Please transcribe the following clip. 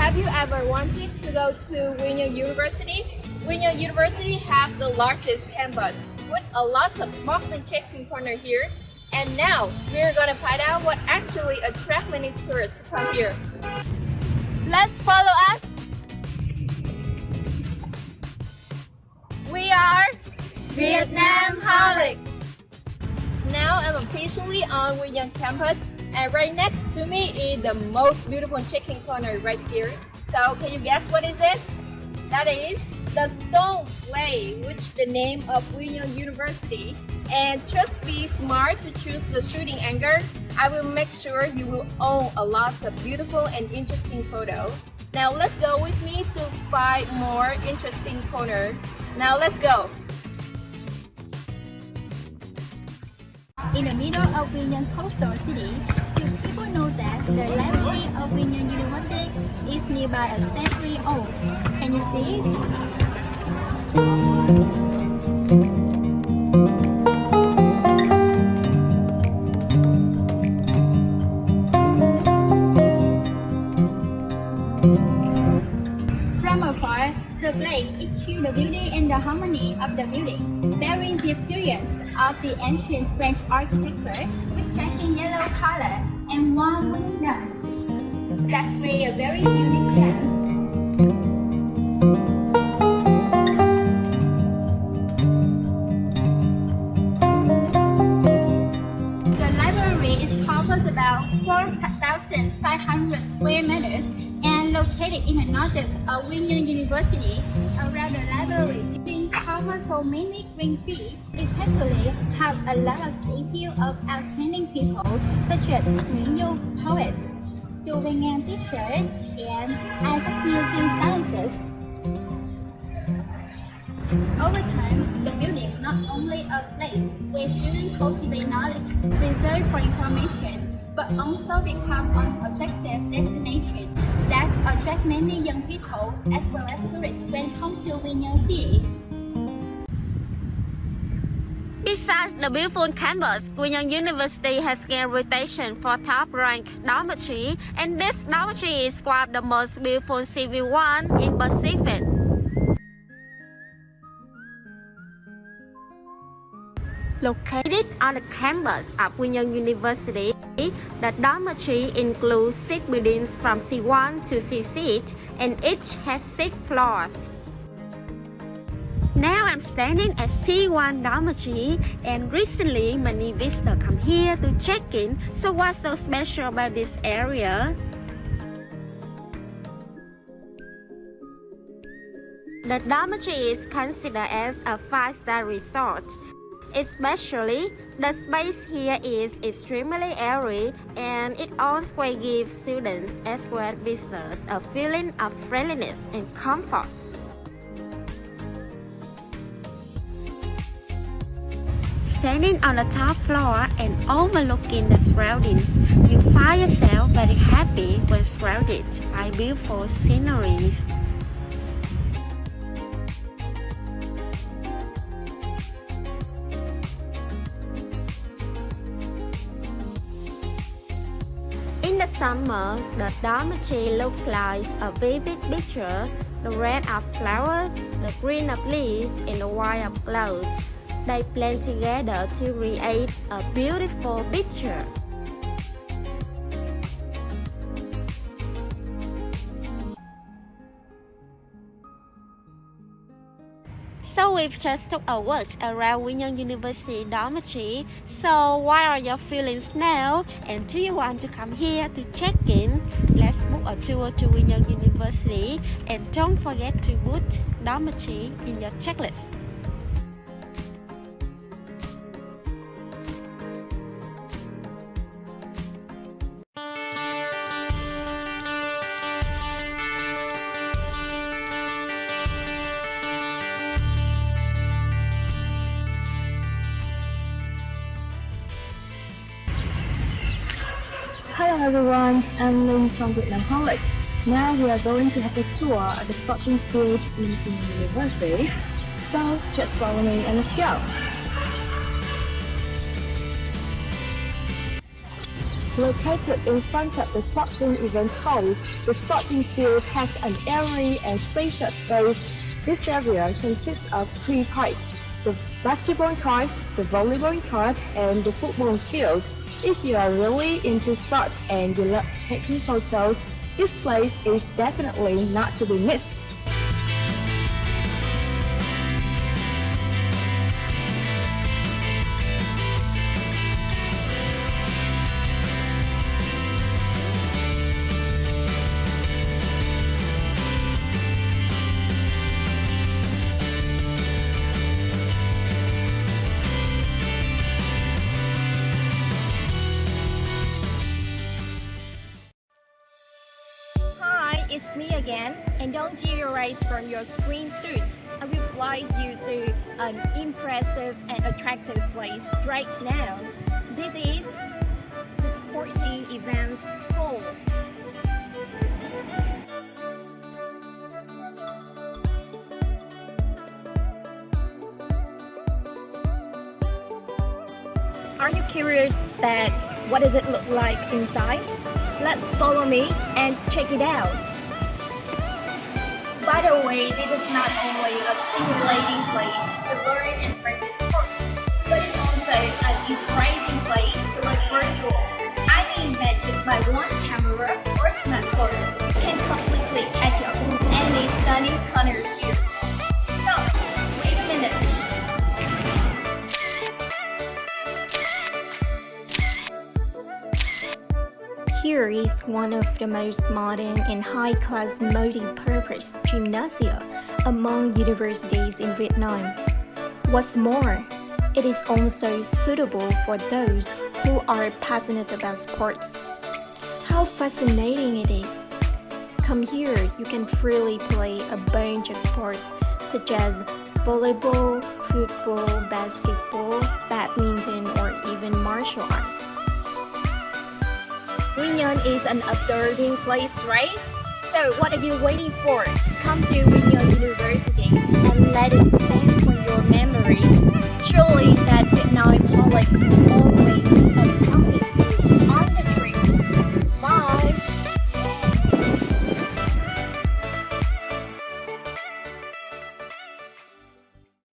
have you ever wanted to go to Quy Nhon University? Quy Nhon University have the largest campus with a lot of sparkling check-in corner here. And now we're gonna find out what actually attracts many tourists to come here. Let's follow us. We are Vietnamholic. Now I'm officially on Quy Nhon campus, and right next to me is the most beautiful check-in corner right here. So can you guess what is it? That is the stone play, which is the name of Quy Nhon University. And just be smart to choose the shooting angle. I will make sure you will own a lot of beautiful and interesting photos. Now let's go with me to find more interesting corners. Now let's go. In the middle of Quy Nhon coastal city, few people know that the library of Quy Nhon University is nearby a century old. Can you see it? From afar, the play it shows the beauty and the harmony of the building, bearing the appearance of the ancient French architecture with striking yellow color and warm windows that create a very unique charm. The library is covers about 4,500 square meters and located in the northeast of Quy Nhon University. Around the library building covers so many green trees, especially have a lot of statues of outstanding people such as QNU poet, Duong teacher, and Isaac Newton sciences. Over time, the building not only a place where students cultivate knowledge, research for information, but also become an attractive destination that attracts many young people as well as tourists when come to Quy Nhon City. Besides the beautiful campus, Quy Nhon University has gained reputation for top-ranked dormitory, and this dormitory is one of the most beautiful civil one in Pacific. Located on the campus of Quy Nhon University, the dormitory includes 6 buildings from C1 to C6, and each has 6 floors. Now I'm standing at C1 dormitory, and recently many visitors come here to check in. So what's so special about this area? The dormitory is considered as a 5-star resort. Especially, the space here is extremely airy, and it always gives students as well as visitors a feeling of friendliness and comfort. Standing on the top floor and overlooking the surroundings, you find yourself very happy when surrounded by beautiful sceneries. In the summer, the dormitory looks like a vivid picture. The red of flowers, the green of leaves, and the white of clouds. They blend together to create a beautiful picture. So we've just took a walk around Quy Nhon University dormitory. So what are your feelings now? And do you want to come here to check in? Let's book a tour to Quy Nhon University, and don't forget to put dormitory in your checklist. Hello everyone, I'm Binh from Vietnamholic. Now we are going to have a tour of the sporting field in the university. So just follow me and let's go. Located in front of the sporting event hall, the sporting field has an airy and spacious space. This area consists of 3 parts: the basketball court, the volleyball court, and the football field. If you are really into sport and you love taking photos, this place is definitely not to be missed. It's me again, and don't you erase from your screen soon. I will fly you to an impressive and attractive place right now. This is the sporting events hall. Are you curious that what does it look like inside? Let's follow me and check it out. By the way, this is not only a stimulating place to learn and practice sports, but it's also an inspiring place to look virtual. I mean that just by one camera or smartphone, you can completely catch up any stunning corners here. So, wait a minute. Here is one of the most modern and high-class multi-purpose gymnasia among universities in Vietnam. What's more, it is also suitable for those who are passionate about sports. How fascinating it is! Come here, you can freely play a bunch of sports such as volleyball, football, basketball, badminton, or even martial arts. Quy Nhon is an observing place, right? So what are you waiting for? Come to Quy Nhon University and let us